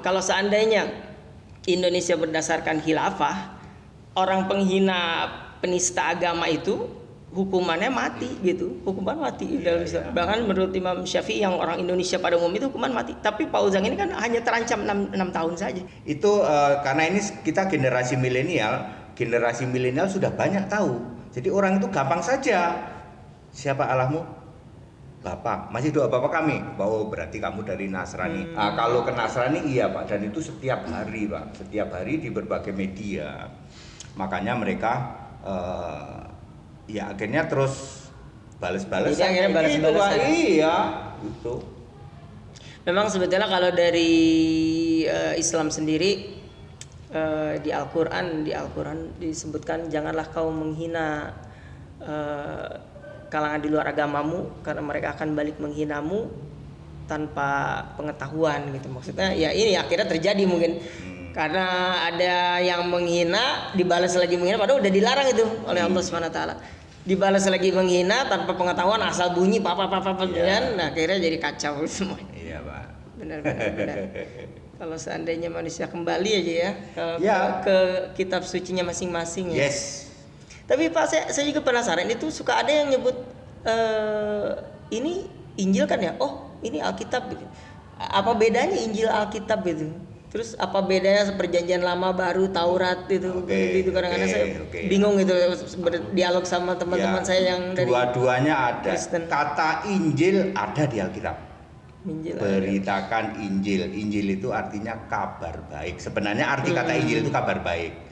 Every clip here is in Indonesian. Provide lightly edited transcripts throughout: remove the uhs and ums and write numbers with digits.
Kalau seandainya Indonesia berdasarkan khilafah, orang penghina penista agama itu hukumannya mati gitu, hukuman mati dalam Islam. Bahkan menurut Imam Syafi'i yang orang Indonesia pada umum itu hukuman mati. Tapi Pak Ujang ini kan hanya terancam 6 tahun saja. Itu karena ini kita generasi milenial sudah banyak tahu. Jadi orang itu gampang saja. Siapa Allahmu? Bapak. Masih doa Bapak kami. Oh, berarti kamu dari Nasrani. Kalau ke Nasrani iya Pak, dan itu setiap hari Pak, setiap hari di berbagai media. Makanya mereka ya akhirnya terus balas-balas. Jadi akhirnya balas-balasan. Iya, itu. Memang sebetulnya kalau dari Islam sendiri di Al-Quran disebutkan janganlah kau menghina kalangan di luar agamamu karena mereka akan balik menghinamu tanpa pengetahuan gitu. Maksudnya ya ini akhirnya terjadi mungkin karena ada yang menghina dibalas lagi menghina padahal udah dilarang itu oleh Allah Subhanahu wa taala. Dibalas lagi menghina tanpa pengetahuan asal bunyi apa kan. Nah, akhirnya jadi kacau semua. Iya, Pak. Benar. Kalau seandainya manusia kembali aja ya ke kitab sucinya masing-masing ya. Yes. Tapi Pak saya juga penasaran itu suka ada yang nyebut ini Injil kan ya. Oh, ini Alkitab gitu. Apa bedanya Injil Alkitab itu? Terus apa bedanya perjanjian lama baru Taurat itu? Itu kadang-kadang saya bingung gitu berdialog sama teman-teman saya yang dari dua-duanya ada. Kristen. Kata Injil ada di Alkitab. Injil Beritakan Injil. Injil itu artinya kabar baik. Sebenarnya arti kata Injil itu kabar baik.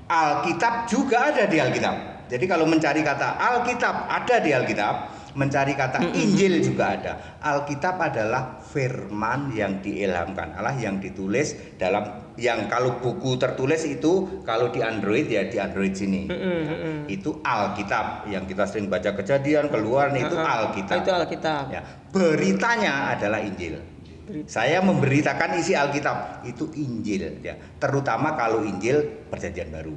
Alkitab juga ada di Alkitab. Jadi kalau mencari kata Alkitab ada di Alkitab, mencari kata Injil juga ada. Alkitab adalah firman yang diilhamkan Allah, yang ditulis dalam, yang kalau buku tertulis itu kalau di Android ya di Android sini. Itu Alkitab yang kita sering baca Kejadian, Keluaran itu Alkitab. Itu Alkitab. Ya, beritanya adalah Injil. Saya memberitakan isi Alkitab itu Injil ya, terutama kalau Injil Perjanjian Baru.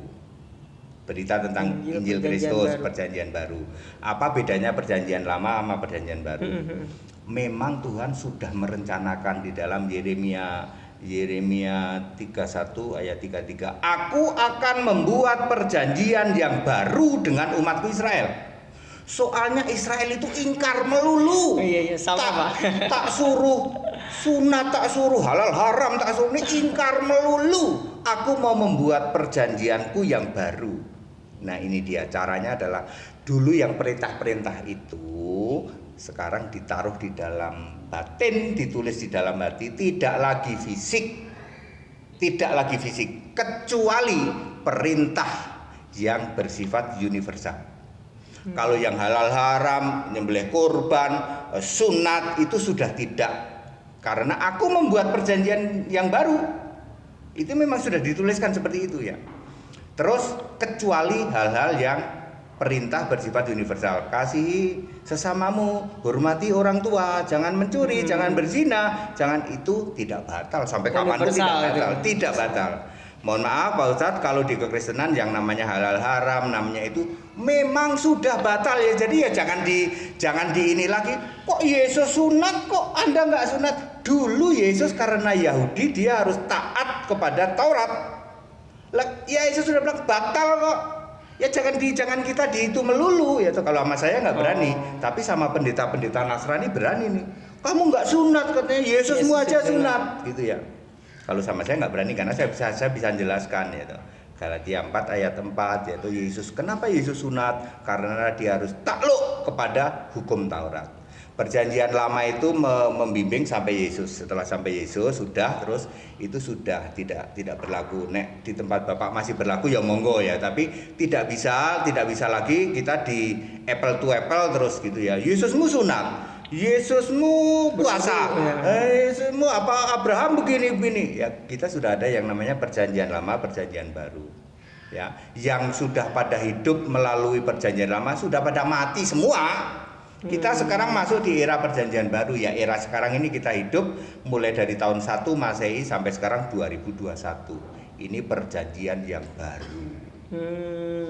Berita tentang Injil Kristus Perjanjian Baru. Apa bedanya Perjanjian Lama sama Perjanjian Baru? Memang Tuhan sudah merencanakan di dalam Yeremia 31 ayat 33. Aku akan membuat perjanjian yang baru dengan umatku Israel. Soalnya Israel itu ingkar melulu. Iya, sama Pak. Tak suruh sunat, tak suruh halal haram, tak suruh, ini ingkar melulu. Aku mau membuat perjanjianku yang baru. Nah, ini dia caranya adalah dulu yang perintah-perintah itu sekarang ditaruh di dalam batin, ditulis di dalam hati, tidak lagi fisik, kecuali perintah yang bersifat universal. Kalau yang halal haram, nyembelih kurban, sunat itu sudah tidak. Karena aku membuat perjanjian yang baru. Itu memang sudah dituliskan seperti itu ya. Terus kecuali hal-hal yang perintah bersifat universal. Kasihi sesamamu, hormati orang tua, jangan mencuri, jangan berzina, jangan, itu tidak batal sampai kapanpun tidak batal. Mohon maaf Pak Ustadz, kalau di kekristenan yang namanya halal haram, namanya itu memang sudah batal ya. Jadi ya jangan di ini lagi. Kok Yesus sunat, kok Anda nggak sunat? Dulu Yesus karena Yahudi dia harus taat kepada Taurat. Ya Yesus sudah bilang batal kok. Ya jangan kita dihitung melulu ya. Kalau sama saya nggak berani, tapi sama pendeta-pendeta Nasrani berani nih. Kamu nggak sunat katanya, Yesusmu aja sunat gitu ya. Kalau sama saya nggak berani karena saya bisa jelaskan ya. Galatia 4 ayat 4 yaitu Yesus. Kenapa Yesus sunat? Karena dia harus takluk kepada hukum Taurat. Perjanjian lama itu membimbing sampai Yesus. Setelah sampai Yesus sudah, terus itu sudah tidak berlaku. Nek di tempat Bapak masih berlaku ya monggo ya, tapi tidak bisa lagi kita di apple to apple terus gitu ya. Yesusmu sunat, Yesusmu puasa, Yesusmu apa Abraham begini ya. Kita sudah ada yang namanya perjanjian lama, perjanjian baru ya. Yang sudah pada hidup melalui perjanjian lama sudah pada mati semua. Kita sekarang masuk di era perjanjian baru ya. Era sekarang ini kita hidup mulai dari tahun 1 Masehi sampai sekarang 2021. Ini perjanjian yang baru.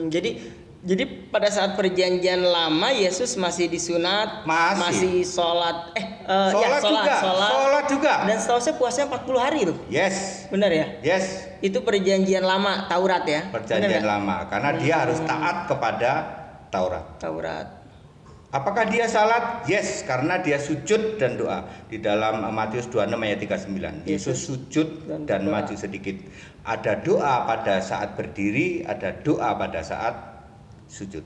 Jadi Jadi pada saat perjanjian lama Yesus masih disunat, masih sholat, sholat juga. Dan setahu saya puasanya 40 hari tuh. Yes. Benar ya? Yes. Itu perjanjian lama Taurat ya? Perjanjian lama, karena dia harus taat kepada Taurat. Apakah dia salat? Yes, karena dia sujud dan doa. Di dalam Matius 26 ayat 39. Yesus sujud dan maju sedikit. Ada doa pada saat berdiri, ada doa pada saat sujud.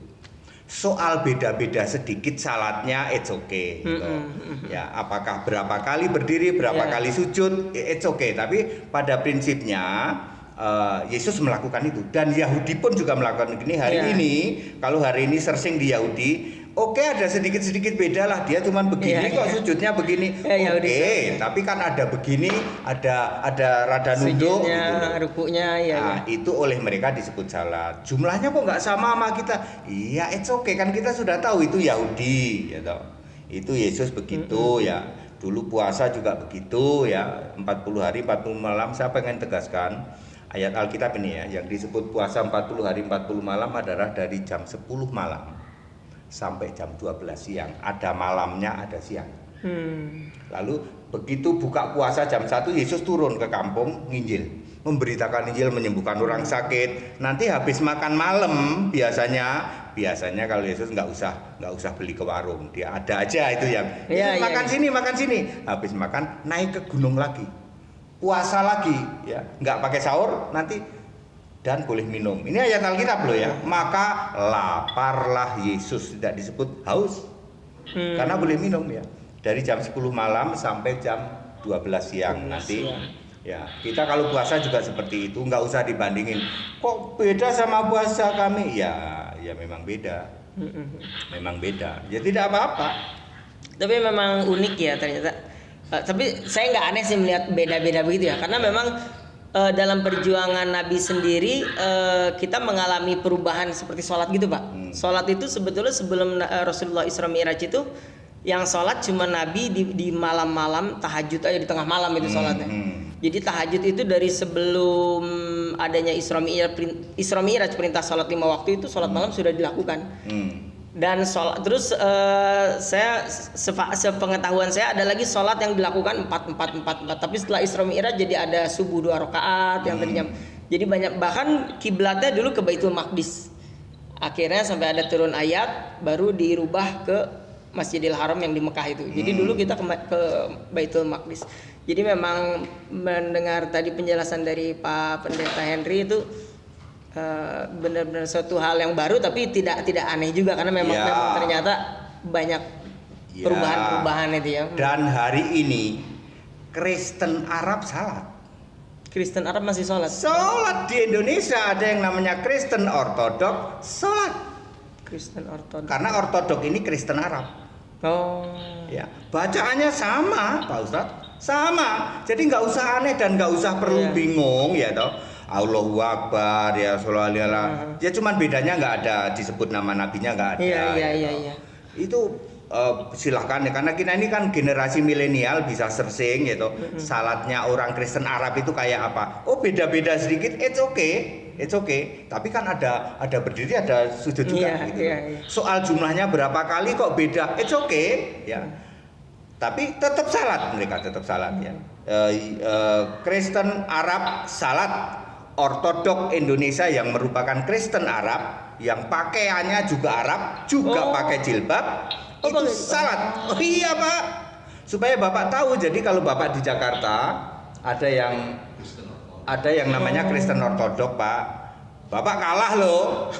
Soal beda-beda sedikit salatnya, it's okay. Gitu. Ya, apakah berapa kali berdiri, berapa kali sujud, it's okay. Tapi pada prinsipnya Yesus melakukan itu, dan Yahudi pun juga melakukan ini hari ini. Kalau hari ini searching di Yahudi, oke, ada sedikit-sedikit beda lah, dia cuman begini kok sujudnya begini. Oke, tapi kan ada begini, ada rada nunduk gitu. Rukuknya itu oleh mereka disebut salat. Jumlahnya kok nggak sama kita? Iya, it's okay, kan kita sudah tahu itu Yahudi, ya toh. Itu Yesus begitu ya. Dulu puasa juga begitu ya, 40 hari 40 malam. Saya pengen tegaskan ayat Alkitab ini ya, yang disebut puasa 40 hari 40 malam adalah dari jam 10 malam sampai jam 12 siang. Ada malamnya, ada siang. Lalu begitu buka puasa jam 1, Yesus turun ke kampung nginjil, memberitakan Injil, menyembuhkan orang sakit. Nanti habis makan malam biasanya kalau Yesus nggak usah beli ke warung, dia ada aja itu yang makan sini. Habis makan naik ke gunung lagi, puasa lagi ya, nggak pakai sahur nanti, dan boleh minum. Ini ayat Alkitab loh ya. Maka laparlah Yesus, tidak disebut haus. Karena boleh minum ya. Dari jam 10 malam sampai jam 12 siang nanti. Ya, kita kalau puasa juga seperti itu, nggak usah dibandingin. Kok beda sama puasa kami? Ya memang beda. Memang beda. Ya tidak apa-apa. Tapi memang unik ya ternyata. Tapi saya nggak aneh sih melihat beda-beda begitu ya, karena memang dalam perjuangan Nabi sendiri kita mengalami perubahan seperti sholat gitu Pak. Sholat itu sebetulnya sebelum Rasulullah Isra Mi'raj itu yang sholat cuma Nabi di malam-malam tahajud aja, di tengah malam itu sholatnya. Jadi tahajud itu dari sebelum adanya Isra Mi'raj perintah sholat 5 waktu itu sholat malam sudah dilakukan. Dan sholat terus saya sepengetahuan saya ada lagi sholat yang dilakukan 4. Tapi setelah Isra Mi'raj jadi ada subuh 2 rakaat yang tadinya. Jadi banyak, bahkan kiblatnya dulu ke Baitul Maqdis. Akhirnya sampai ada turun ayat baru dirubah ke Masjidil Haram yang di Mekah itu. Jadi dulu kita ke Baitul Maqdis. Jadi memang mendengar tadi penjelasan dari Pak Pendeta Henry itu benar-benar suatu hal yang baru, tapi tidak aneh juga karena memang ternyata banyak perubahan-perubahan itu ya. Dan hari ini Kristen Arab salat. Kristen Arab masih sholat. Sholat di Indonesia ada yang namanya Kristen Ortodok sholat. Kristen Ortodok. Karena Ortodok ini Kristen Arab. Ya, bacaannya sama, Pak Ustadz. Sama. Jadi nggak usah aneh dan nggak usah perlu bingung ya toh. Allahu Akbar ya sholawat. Ya cuman bedanya nggak ada disebut nama nabinya, nggak ada. Iya. Itu silahkan ya, karena kita ini kan generasi milenial bisa searching gitu. Salatnya orang Kristen Arab itu kayak apa? Oh beda-beda sedikit, it's okay. Tapi kan ada berdiri, ada sujud juga gitu. Soal jumlahnya berapa kali kok beda, it's okay ya. Tapi tetap salat, mereka tetap salat ya. Kristen Arab salat, Ortodok Indonesia yang merupakan Kristen Arab yang pakaiannya juga Arab, juga pakai jilbab, itu salat. Oh iya Pak, supaya Bapak tahu. Jadi kalau Bapak di Jakarta ada yang namanya Kristen Ortodok Pak, Bapak kalah loh.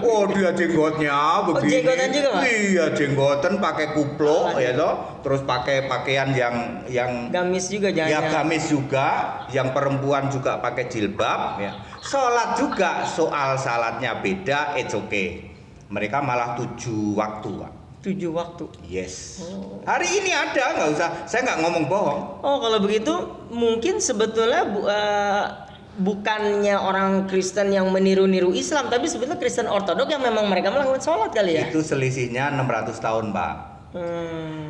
Oh dia jenggotnya begini. Jenggotan juga Pak? Iya jenggotan, pakai kupluk ya toh. Terus pakai pakaian yang gamis juga jangan. Ya gamis juga. Yang perempuan juga pakai jilbab ya. Sholat juga, soal salatnya beda, it's okay. Mereka malah 7 waktu Pak. 7 waktu. Yes. Hari ini ada, nggak usah. Saya nggak ngomong bohong. Oh kalau begitu mungkin sebetulnya bukannya orang Kristen yang meniru-niru Islam, tapi sebetulnya Kristen Ortodok yang memang mereka melakukan sholat kali ya. Itu selisihnya 600 tahun Pak.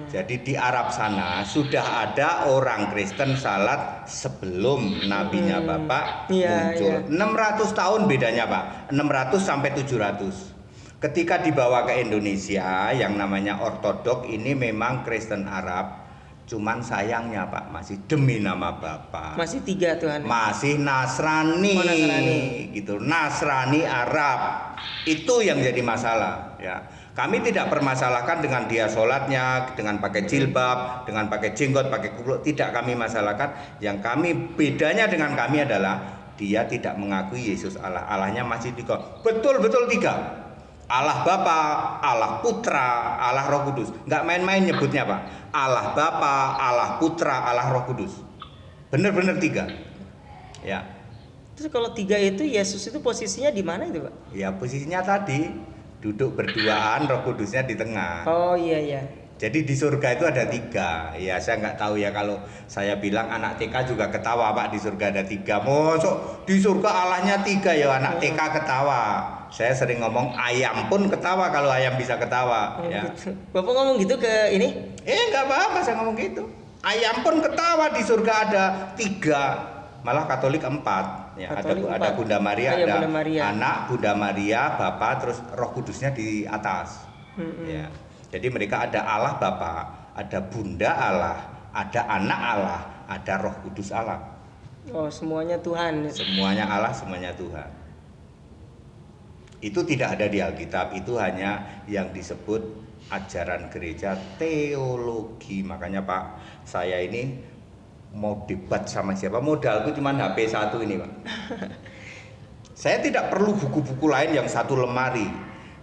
Jadi di Arab sana sudah ada orang Kristen salat sebelum nabinya Bapak muncul. 600 tahun bedanya Pak. 600 sampai 700. Ketika dibawa ke Indonesia yang namanya ortodok ini memang Kristen Arab, cuman sayangnya Pak masih demi nama Bapa. Masih 3 Tuhan. Masih Nasrani, Oh, Nasrani. gitu, Nasrani Arab. Itu yang jadi masalah ya. Kami tidak permasalahkan dengan dia sholatnya, dengan pakai jilbab, dengan pakai jenggot, pakai kupluk, tidak kami masalahkan. Yang kami bedanya dengan kami adalah dia tidak mengakui Yesus Allah. Allahnya masih betul-betul 3. Allah Bapa, Allah Putra, Allah Roh Kudus. Nggak main-main nyebutnya Pak. Allah Bapa, Allah Putra, Allah Roh Kudus. Bener-bener 3. Ya. Terus kalau 3 itu Yesus itu posisinya di mana itu Pak? Ya posisinya tadi duduk berduaan, Roh Kudusnya di tengah. Oh iya. Jadi di surga itu ada 3. Ya saya nggak tahu ya, kalau saya bilang anak TK juga ketawa Pak, di surga ada 3. Mosok di surga Allahnya 3 ya, anak TK ketawa. Saya sering ngomong ayam pun ketawa kalau ayam bisa ketawa. Ya. Gitu. Bapak ngomong gitu ke ini? Nggak apa-apa saya ngomong gitu. Ayam pun ketawa, di surga ada 3. Malah Katolik 4. Ya, Katolik ada 4. Bunda Maria, Iya, ada Bunda Maria. anak Bunda Maria, Bapa, terus Roh Kudusnya di atas. Ya. Jadi mereka ada Allah Bapa, ada Bunda Allah, ada anak Allah, ada Roh Kudus Allah. Oh, semuanya Tuhan. Semuanya Allah, semuanya Tuhan. Itu tidak ada di Alkitab, itu hanya yang disebut ajaran gereja teologi. Makanya Pak, saya ini mau debat sama siapa, modalku cuma HP 1 ini Pak. Saya tidak perlu buku-buku lain yang 1 lemari,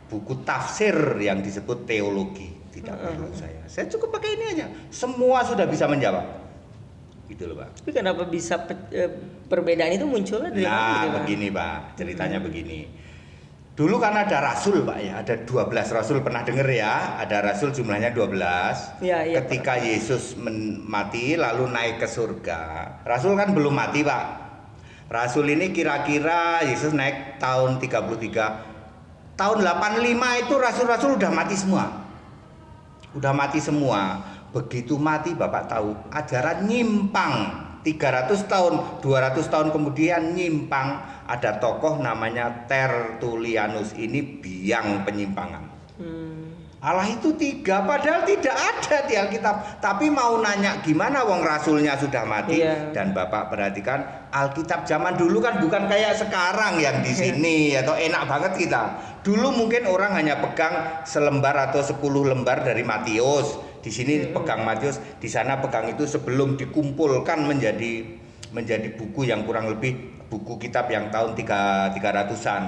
buku tafsir yang disebut teologi, tidak perlu saya. Saya cukup pakai ini aja, semua sudah bisa menjawab. Gitu loh Pak. Tapi kenapa bisa perbedaan itu munculnya dari mana gitu, Pak? Begini Pak, ceritanya begini. Dulu kan ada rasul Pak ya, ada 12 rasul, pernah dengar ya, ada rasul jumlahnya 12. Iya, Ketika Pak. Yesus mati lalu naik ke surga. Rasul kan belum mati Pak. Rasul ini kira-kira Yesus naik tahun 33. Tahun 85 itu rasul-rasul udah mati semua. Udah mati semua. Begitu mati Bapak tahu, ajaran nyimpang. 300 tahun, 200 tahun kemudian nyimpang. Ada tokoh namanya Tertullianus, ini biang penyimpangan. Allah itu 3, padahal tidak ada di Alkitab. Tapi mau nanya gimana wong rasulnya sudah mati. Iya. Dan Bapak perhatikan, Alkitab zaman dulu kan bukan kayak sekarang yang di sini atau enak banget kita. Dulu mungkin orang hanya pegang selembar atau 10 lembar dari Matius. Di sini pegang Matius, di sana pegang itu sebelum dikumpulkan menjadi buku yang kurang lebih buku kitab yang tahun 300-an.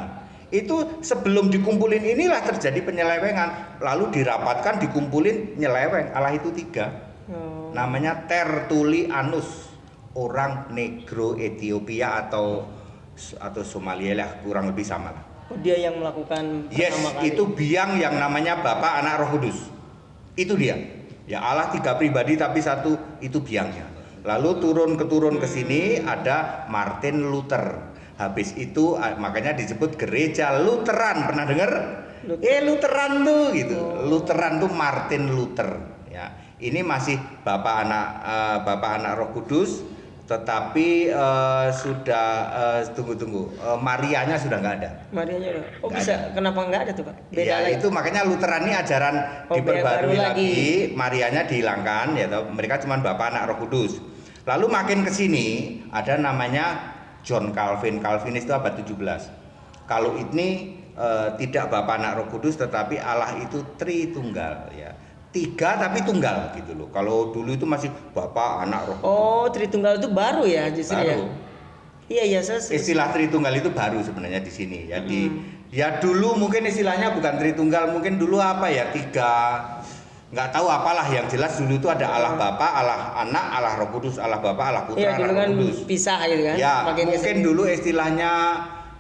Itu sebelum dikumpulin inilah terjadi penyelewengan, lalu dirapatkan, dikumpulin, nyeleweng. Allah itu 3. Namanya Tertullianus, orang Negro Ethiopia atau Somalia lah, kurang lebih sama lah. Oh, dia yang melakukan Yes, pertama kali. itu biang yang namanya Bapa, Anak, Roh Kudus. Itu dia. Ya Allah 3 pribadi tapi 1 itu biangnya. Lalu turun ke sini ada Martin Luther. Habis itu makanya disebut gereja Lutheran. Pernah dengar? Lutheran tuh gitu. Lutheran tuh Martin Luther. Ya, ini masih Bapa Anak Roh Kudus, tetapi sudah tunggu. Marianya sudah nggak ada. Marianya udah. Oh Nggak bisa, ada. kenapa nggak ada tuh Pak? Beda Ya lagi. itu makanya Lutheran ini ajaran Oh, diperbarui baru lagi. Marianya dihilangkan ya toh. Mereka cuma Bapa, Anak, Roh Kudus. Lalu makin ke sini ada namanya John Calvin. Calvinis itu abad 17. Kalau ini tidak Bapa, Anak, Roh Kudus, tetapi Allah itu Tritunggal ya. 3 tapi tunggal gitu loh. Kalau dulu itu masih Bapa, Anak, Roh Kudus. Oh, Tritunggal itu baru ya justru Baru. ya. Iya saya. Istilah Tritunggal itu baru sebenarnya di sini ya. Ya dulu mungkin istilahnya bukan Tritunggal, mungkin dulu apa ya, 3, nggak tahu apalah, yang jelas dulu itu ada Allah Bapa, Allah Anak, Allah Roh Kudus, Allah Bapa, Allah Putra, Iya, dulu Allah kan Roh Kudus. pisah gitu kan. Ya, Makin mungkin kesini. dulu istilahnya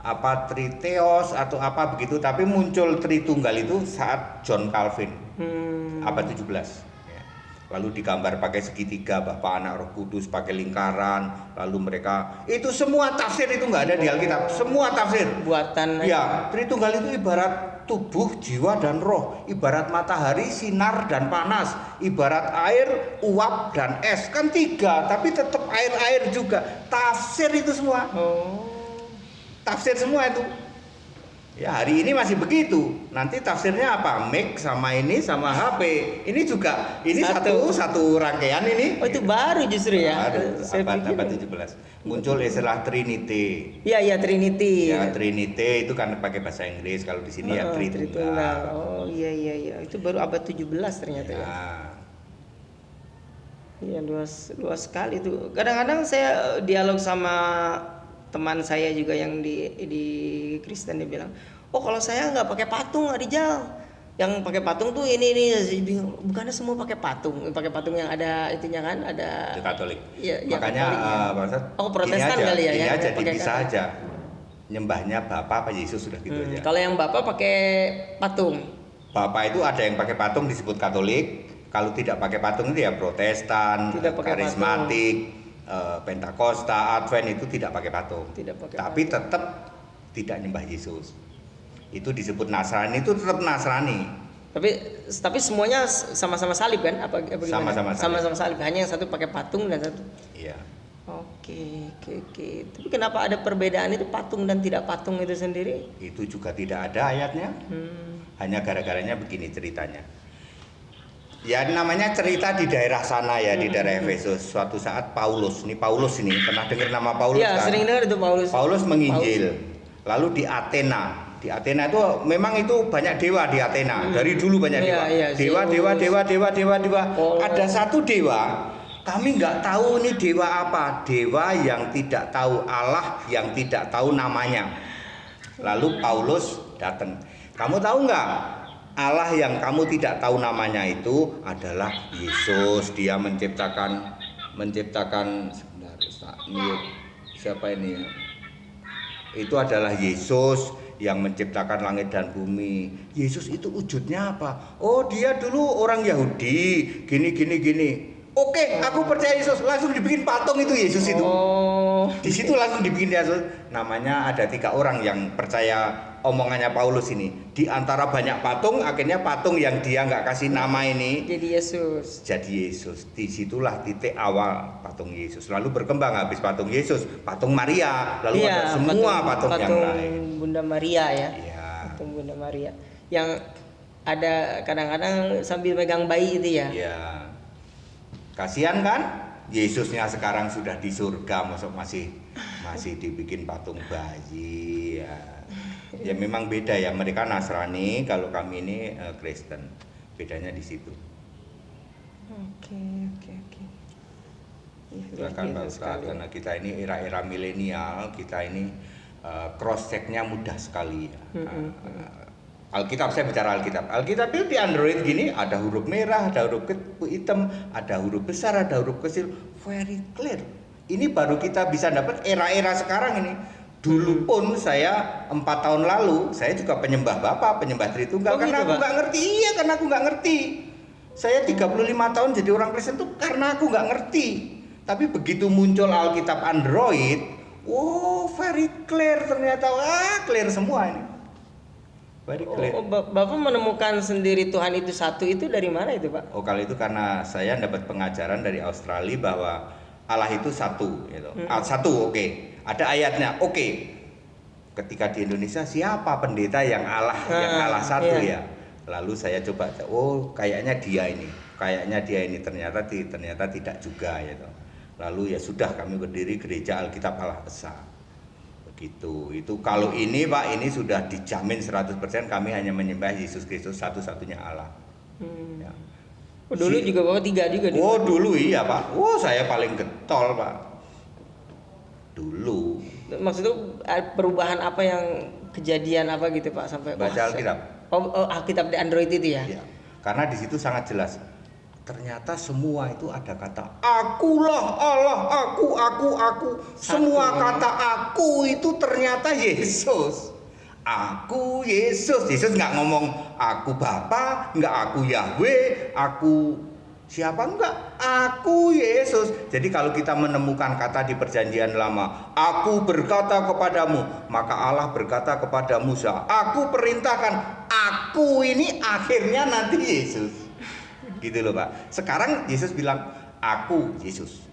apa Triteos atau apa begitu, tapi muncul Tritunggal itu saat John Calvin abad 17. Ya. Lalu digambar pakai segitiga, Bapa, Anak, Roh Kudus, pakai lingkaran. Lalu mereka itu semua tafsir itu nggak ada di Alkitab, semua tafsir. Buatan. Ya, Tritunggal itu ibarat tubuh, jiwa, dan roh. Ibarat matahari, sinar dan panas. Ibarat air, uap, dan es. Kan 3, tapi tetap air-air juga. Tafsir itu semua. Oh. Tafsir semua itu. Ya hari ini masih begitu. Nanti tafsirnya apa? Mac sama ini sama HP. Ini juga ini satu rangkaian ini. Oh itu baru justru ya. Baru abad 17. Muncul istilah Trinity. Iya Trinity. Ya Trinity itu kan pakai bahasa Inggris. Kalau di sini ya Tritunggal. Oh iya. Itu baru abad 17 ternyata ya. Iya luas sekali itu. Kadang-kadang saya dialog sama teman saya juga yang di Kristen, dia bilang, oh kalau saya nggak pakai patung Adijal, yang pakai patung tuh ini saya bingung, bukannya semua pakai patung yang ada itunya kan, ada itu Katolik. Ya, makanya Protestan kali ya. Ini ya aja bisa aja nyembahnya Bapa apa Yesus sudah gitu aja. Kalau yang Bapa pakai patung, Bapa itu ada yang pakai patung disebut Katolik, kalau tidak pakai patung itu ya Protestan, karismatik, Pentakosta, Advent itu tidak pakai patung. Tapi tetap tidak nyembah Yesus. Itu disebut Nasrani, itu tetap Nasrani. Tapi semuanya sama-sama salib kan? Apa gimana? Sama-sama salib. Hanya yang satu pakai patung dan satu. Iya. Oke. Tapi kenapa ada perbedaan itu patung dan tidak patung itu sendiri? Itu juga tidak ada ayatnya. Hanya gara-garanya begini ceritanya. Ya namanya cerita di daerah sana ya, di daerah Efesus. Suatu saat Paulus ini pernah dengar nama Paulus ya, kan? Sering dengar itu Paulus. Paulus menginjil. Lalu di Athena itu memang itu banyak dewa di Athena. Dari dulu banyak dewa. Dewa. Ada satu dewa, kami nggak tahu ini dewa apa. Dewa yang tidak tahu Allah, yang tidak tahu namanya. Lalu Paulus datang. Kamu tahu nggak? Allah yang kamu tidak tahu namanya itu adalah Yesus. Dia menciptakan siapa ini ya? Itu adalah Yesus yang menciptakan langit dan bumi. Yesus itu wujudnya apa? Oh, dia dulu orang Yahudi, gini. Oke, aku percaya Yesus. Langsung dibikin patung itu Yesus itu. Di situ langsung dibikin Yesus. Namanya ada 3 orang yang percaya omongannya Paulus ini. Di antara banyak patung, akhirnya patung yang dia nggak kasih nama ini jadi Yesus. Disitulah titik awal patung Yesus. Lalu berkembang habis patung Yesus, patung Maria. Lalu ada semua patung yang lain. Bunda Maria ya. Iya. Patung Bunda Maria. Yang ada kadang-kadang sambil megang bayi itu ya. Iya. Kasihan kan? Yesusnya sekarang sudah di surga, masih dibikin patung bayi ya. Ya memang beda ya, mereka Nasrani, kalau kami ini Kristen. Bedanya di situ. Oke. Ya kan karena kita ini era milenial, kita ini cross checknya mudah sekali ya. Alkitab, saya bicara Alkitab itu di Android gini, ada huruf merah, ada huruf hitam, ada huruf besar, ada huruf kecil, very clear. Ini baru kita bisa dapat era-era sekarang ini. Dulu pun saya 4 tahun lalu saya juga penyembah Bapa, penyembah Tritunggal karena aku nggak ngerti. Iya, karena aku nggak ngerti. Saya 35 tahun jadi orang Kristen tuh karena aku nggak ngerti. Tapi begitu muncul Alkitab Android, very clear ternyata, clear semua ini. Very clear. Bapak menemukan sendiri Tuhan itu satu itu dari mana itu, Pak? Kalau itu karena saya dapat pengajaran dari Australia bahwa Allah itu satu, gitu. Satu, oke. Ada ayatnya, oke. Ketika di Indonesia siapa pendeta yang Allah satu ya? Lalu saya coba, kayaknya dia ini, ternyata tidak juga, gitu. Lalu ya sudah, kami berdiri Gereja Alkitab Allah Esa. Begitu. Itu kalau ini Pak, ini sudah dijamin 100% kami hanya menyembah Yesus Kristus satu-satunya Allah. Ya. Dulu juga Bapak 3 juga. Dulu iya Pak. Saya paling getol Pak. Dulu. Maksudnya perubahan apa yang kejadian apa gitu Pak sampai baca Alkitab. Alkitab di Android itu ya? Iya. Karena di situ sangat jelas. Ternyata semua itu ada kata akulah Allah, aku. Semua kata aku itu ternyata Yesus. Aku Yesus. Yesus nggak ngomong aku Bapa, nggak aku Yahweh, aku siapa, enggak. Aku Yesus. Jadi kalau kita menemukan kata di Perjanjian Lama, aku berkata kepadamu, maka Allah berkata kepada Musa, aku perintahkan, aku ini akhirnya nanti Yesus. Gitu loh Pak. Sekarang Yesus bilang aku Yesus.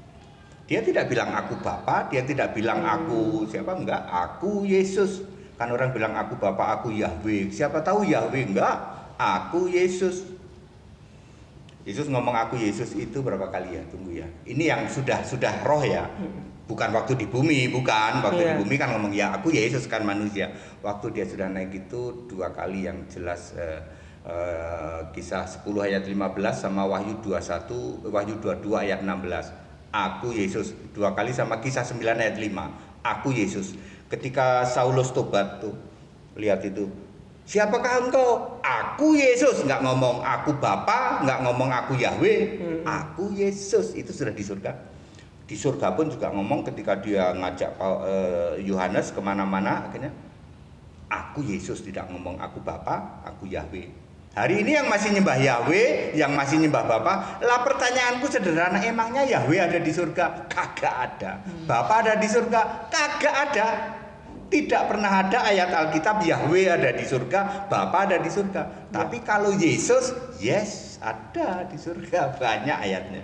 Dia tidak bilang aku Bapa, dia tidak bilang aku siapa, enggak, aku Yesus. Kan orang bilang aku Bapa, aku Yahweh. Siapa tahu Yahweh? Enggak, aku Yesus. Yesus ngomong aku Yesus itu berapa kali ya? Tunggu ya. Ini yang sudah roh ya. Bukan waktu di bumi, bukan. Waktu di bumi kan ngomong ya aku Yesus kan manusia. Waktu dia sudah naik itu 2 kali yang jelas Kisah 10 ayat 15 sama Wahyu 21, Wahyu 22 ayat 16. Aku Yesus. 2 kali sama Kisah 9 ayat 5. Aku Yesus. Ketika Saulus tobat tuh, lihat itu. Siapakah engkau? Aku Yesus. Nggak ngomong aku Bapa, nggak ngomong aku Yahweh. Aku Yesus. Itu sudah di surga. Di surga pun juga ngomong ketika dia ngajak Yohanes kemana-mana, akhirnya aku Yesus, tidak ngomong aku Bapa, aku Yahweh. Hari ini yang masih nyembah Yahweh, yang masih nyembah Bapa, lah pertanyaanku sederhana, emangnya Yahweh ada di surga? Kagak ada. Bapa ada di surga? Kagak ada. Tidak pernah ada ayat Alkitab Yahweh ada di surga, Bapa ada di surga. Tapi kalau Yesus, yes, ada di surga, banyak ayatnya.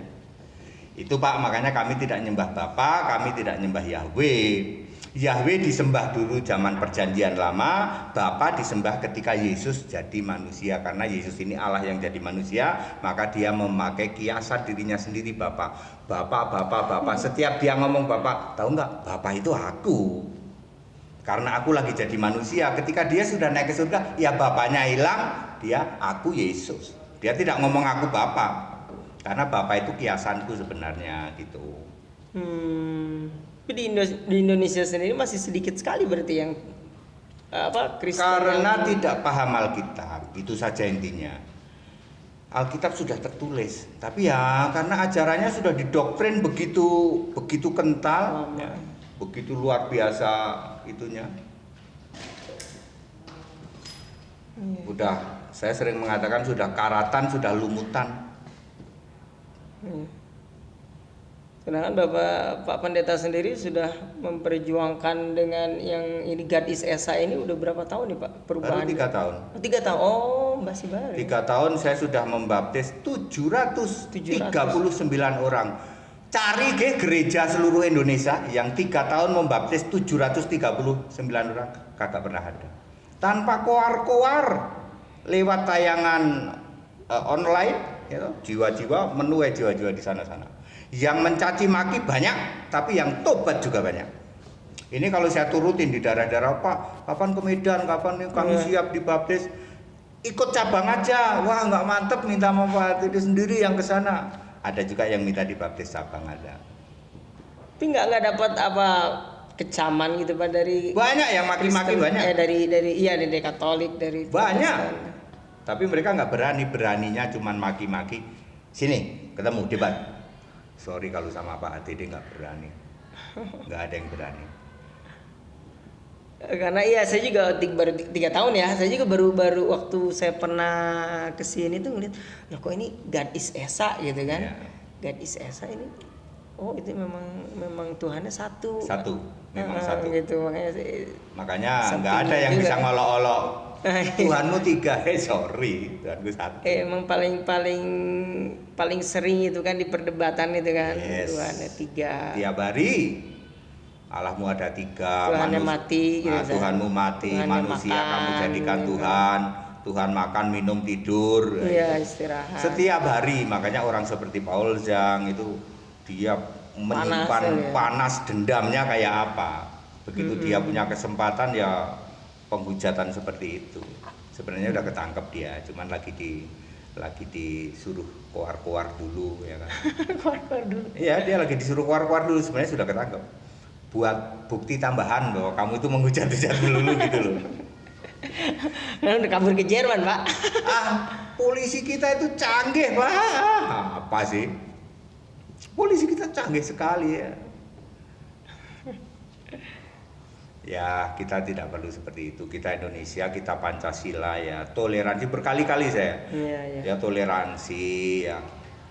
Itu Pak, makanya kami tidak nyembah Bapa, kami tidak nyembah Yahweh. Yahweh disembah dulu zaman perjanjian lama, Bapa disembah ketika Yesus jadi manusia. Karena Yesus ini Allah yang jadi manusia, maka dia memakai kiasan dirinya sendiri Bapa. Bapa. Setiap dia ngomong Bapa, tahu nggak? Bapa itu aku. Karena aku lagi jadi manusia, ketika dia sudah naik ke surga, ya Bapaknya hilang, dia aku Yesus. Dia tidak ngomong aku Bapa. Karena Bapa itu kiasanku sebenarnya gitu. Tapi di Indonesia sendiri masih sedikit sekali berarti yang Kristen. Karena tidak paham Alkitab, itu saja intinya. Alkitab sudah tertulis, tapi ya karena ajarannya sudah didoktrin begitu kental, ya, begitu luar biasa itunya. Udah, saya sering mengatakan sudah karatan, sudah lumutan. Sedangkan Pak Pendeta sendiri sudah memperjuangkan dengan yang ini God is Esa ini udah berapa tahun nih Pak perubahan? Baru 3 tahun. 3 tahun. Oh, masih baru. 3 tahun saya sudah membaptis 739 orang. Cari ke gereja seluruh Indonesia yang 3 tahun membaptis 739 orang, kagak pernah ada. Tanpa koar-koar, lewat tayangan online, ya, jiwa-jiwa menuai jiwa-jiwa di sana-sana. Yang mencaci maki banyak, tapi yang tobat juga banyak. Ini kalau saya turutin di daerah-daerah, Pak, kapan ke Medan, kapan nih kami siap dibaptis, ikut cabang aja. Wah, nggak mantep, minta sama Pak itu sendiri yang ke sana. Ada juga yang minta dibaptis cabang ada. Tapi nggak dapat apa kecaman gitu Pak dari banyak yang maki-maki Kristen, banyak. dari Katolik, dari banyak. Kristen. Tapi mereka nggak beraninya cuman maki-maki. Sini ketemu debat. Sorry kalau sama Pak ATD nggak berani, nggak ada yang berani. Karena iya saya juga baru 3 tahun ya, saya juga baru waktu saya pernah kesini tuh ngeliat, loh kok ini God is Esa gitu kan? Yeah. God is Esa ini, oh itu memang Tuhannya satu. Memang satu. Gitu makanya nggak ada yang bisa ngolok-olok. Tuhanmu 3, sorry, Tuhanku 1. Emang paling sering itu kan di perdebatan itu kan, yes. Tuhannya 3. Tiap hari Allahmu ada 3. Tuhannya mati. Gitu, Tuhanmu mati, Tuhannya manusia makan, kamu jadikan gitu. Tuhan makan, minum, tidur. Iya, istirahat. Setiap hari, makanya orang seperti Paul Zhang itu dia menyimpan panas dendamnya kayak apa. Begitu dia punya kesempatan ya penghujatan seperti itu. Sebenarnya udah ketangkep dia, cuman lagi disuruh koar-koar dulu ya kan. Koar-koar dulu. Iya, dia lagi disuruh koar-koar dulu, sebenarnya sudah ketangkep. Buat bukti tambahan bahwa kamu itu menghujat-hujat dulu gitu loh. Nah, udah kabur ke Jerman, Pak. Polisi kita itu canggih, Pak. Apa sih? Polisi kita canggih sekali ya. Ya, kita tidak perlu seperti itu. Kita Indonesia, kita Pancasila ya, toleransi berkali-kali saya. Ya toleransi ya,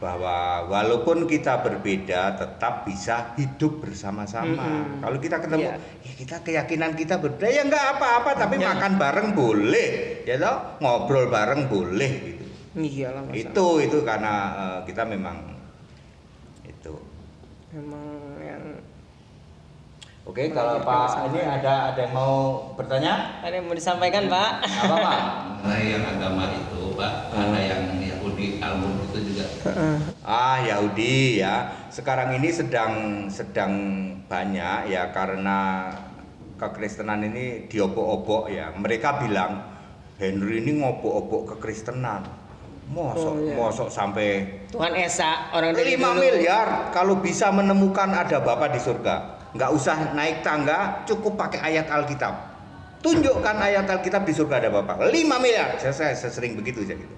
bahwa walaupun kita berbeda tetap bisa hidup bersama-sama. Kalau kita ketemu, ya kita keyakinan kita berbeda ya nggak apa-apa, tapi makan bareng boleh, ya toh, ngobrol bareng boleh gitu. Iyalah. Itu karena kita memang itu. Memang yang Oke, kalau Pak ini ada yang mau bertanya? Ada yang mau disampaikan, Pak? Apa Pak? Mengenai yang agama itu, Pak, ada yang Yahudi, Talmud itu juga. Yahudi ya. Sekarang ini sedang banyak ya, karena kekristenan ini diobok-obok ya. Mereka bilang Henry ini ngobok-obok kekristenan. Mosok sampai Tuhan Esa orang dari 5 dulu. miliar kalau bisa menemukan ada Bapa di surga. Nggak usah naik tangga, cukup pakai ayat Alkitab. Tunjukkan ayat Alkitab di surga ada Bapa. 5 miliar. Saya sering begitu aja gitu.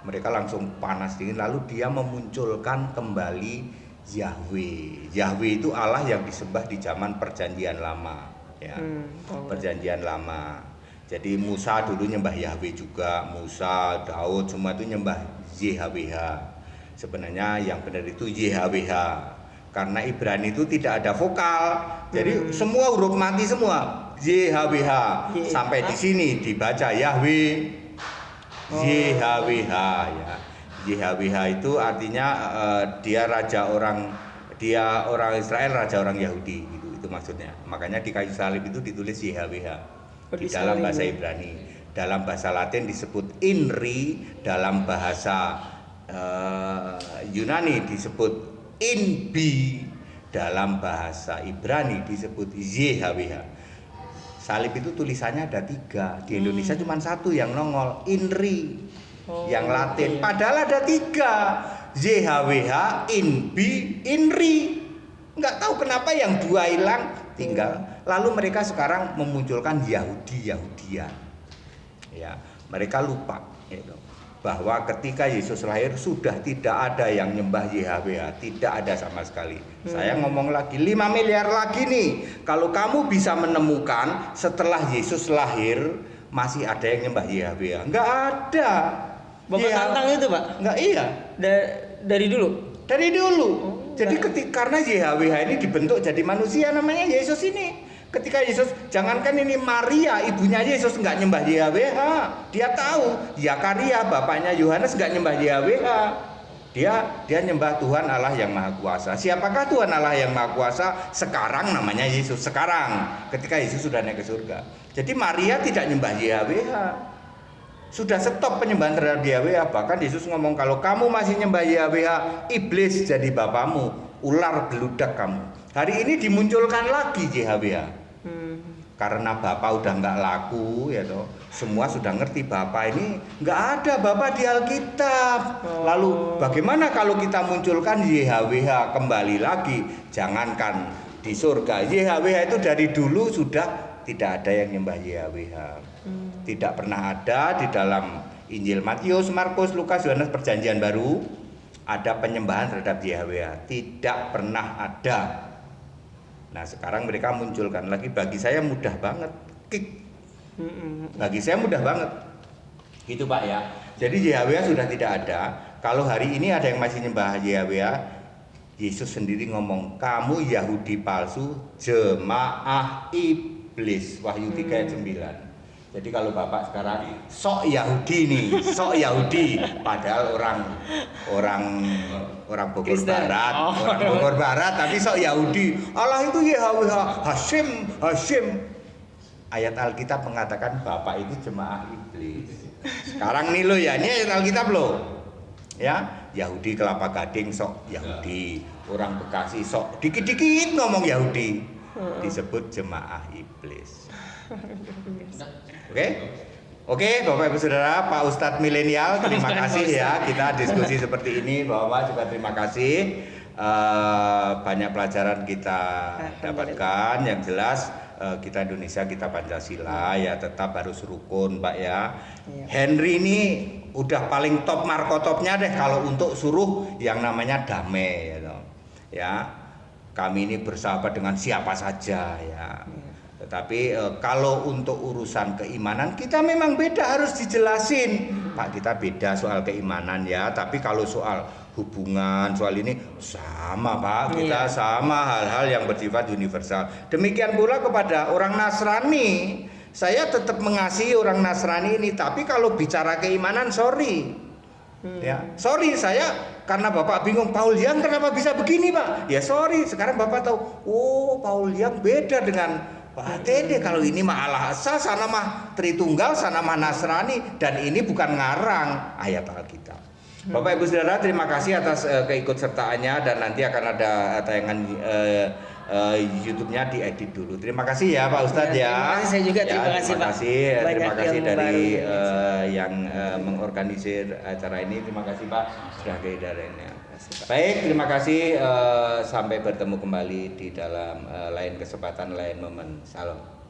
Mereka langsung panas dingin, lalu dia memunculkan kembali Yahweh. Yahweh itu Allah yang disembah di zaman Perjanjian Lama, ya. Perjanjian Lama. Jadi Musa dulu nyembah Yahweh juga, Musa, Daud semua itu nyembah YHWH. Sebenarnya yang benar itu YHWH. Karena Ibrani itu tidak ada vokal, jadi semua huruf mati semua. YHWH sampai di sini dibaca Yahweh, YHWH ya. YHWH itu artinya dia orang Israel, raja orang Yahudi itu maksudnya. Makanya di kayu salib itu ditulis YHWH di dalam bahasa Ibrani. Dalam bahasa Latin disebut INRI, dalam bahasa Yunani disebut INBI, dalam bahasa Ibrani disebut YHWH. Salib itu tulisannya ada 3, di Indonesia cuma 1 yang nongol, INRI, yang Latin. Padahal ada 3, YHWH, INBI, INRI. Nggak tahu kenapa yang 2 hilang, tinggal. Lalu mereka sekarang memunculkan Yahudian. Ya, mereka lupa gitu, bahwa ketika Yesus lahir sudah tidak ada yang nyembah YHWH, tidak ada sama sekali. Saya ngomong lagi 5 miliar lagi nih. Kalau kamu bisa menemukan setelah Yesus lahir masih ada yang nyembah YHWH, enggak ada. Bapak tantang itu, Pak? Enggak, iya. Dari dulu. Dari dulu. Jadi karena YHWH ini dibentuk jadi manusia namanya Yesus ini. Ketika Yesus, jangankan ini Maria, ibunya Yesus nggak nyembah YHWH. Dia tahu, Zakaria bapaknya Yohanes nggak nyembah YHWH. Dia nyembah Tuhan Allah yang Maha Kuasa. Siapakah Tuhan Allah yang Maha Kuasa? Sekarang namanya Yesus. Sekarang, ketika Yesus sudah naik ke surga. Jadi Maria tidak nyembah YHWH. Sudah stop penyembahan terhadap YHWH. Bahkan Yesus ngomong, kalau kamu masih nyembah YHWH, iblis jadi bapamu, ular beludak kamu. Hari ini dimunculkan lagi YHWH. Karena Bapak udah nggak laku ya toh, semua sudah ngerti Bapak ini nggak ada Bapak di Alkitab. Lalu bagaimana kalau kita munculkan YHWH kembali lagi? Jangankan di surga, YHWH itu dari dulu sudah tidak ada yang nyembah YHWH. Tidak pernah ada di dalam Injil Matius, Markus, Lukas, Yohanes Perjanjian Baru ada penyembahan terhadap YHWH. Tidak pernah ada. Nah sekarang mereka munculkan lagi, bagi saya mudah banget, bagi saya mudah banget, gitu Pak ya. Jadi YHWH sudah tidak ada. Kalau hari ini ada yang masih nyembah YHWH, Yesus sendiri ngomong, kamu Yahudi palsu, jemaah iblis. Wahyu 3 ayat 9. Jadi kalau Bapak sekarang sok Yahudi nih, sok Yahudi, padahal orang Bogor Barat, orang Bogor Barat, tapi sok Yahudi. Allah itu YHWH, Hasyim. Ayat Alkitab mengatakan Bapak itu jemaah iblis. Sekarang nih lo ya, ini ayat Alkitab lo. Ya, Yahudi Kelapa Gading sok Yahudi, orang Bekasi sok dikit-dikit ngomong Yahudi, disebut jemaah iblis. Oke, Bapak Ibu Saudara, Pak Ustadz Milenial, terima kasih ya, kita diskusi seperti ini. Bapak juga terima kasih, banyak pelajaran kita dapatkan. Yang jelas kita Indonesia, kita Pancasila ya, tetap harus rukun Pak ya. Henry ini udah paling top markotopnya deh kalau untuk suruh yang namanya damai ya. Kami ini bersahabat dengan siapa saja ya. Tetapi kalau untuk urusan keimanan kita memang beda, harus dijelasin Pak, kita beda soal keimanan ya. Tapi kalau soal hubungan, soal ini sama Pak, kita sama hal-hal yang bersifat universal. Demikian pula kepada orang Nasrani, saya tetap mengasihi orang Nasrani ini. Tapi kalau bicara keimanan, sorry, Ya, sorry saya karena Bapak bingung Paul Young kenapa bisa begini Pak? Ya sorry, sekarang Bapak tahu. Oh, Paul Young beda dengan Pak Tede. Kalau ini mah Al-Asa, sana mah Tritunggal, sana mah Nasrani, dan ini bukan ngarang ayat Alkitab. Bapak Ibu Saudara, terima kasih atas keikutsertaannya, dan nanti akan ada tayangan YouTube-nya diedit dulu. Terima kasih ya Pak Ustadz ya. Terima kasih, saya juga terima kasih Pak. Terima kasih ilmu dari baru. yang mengorganisir acara ini. Terima kasih Pak sudah kehadirannya. Baik, terima kasih. Sampai bertemu kembali di dalam lain kesempatan, lain momen. Salam.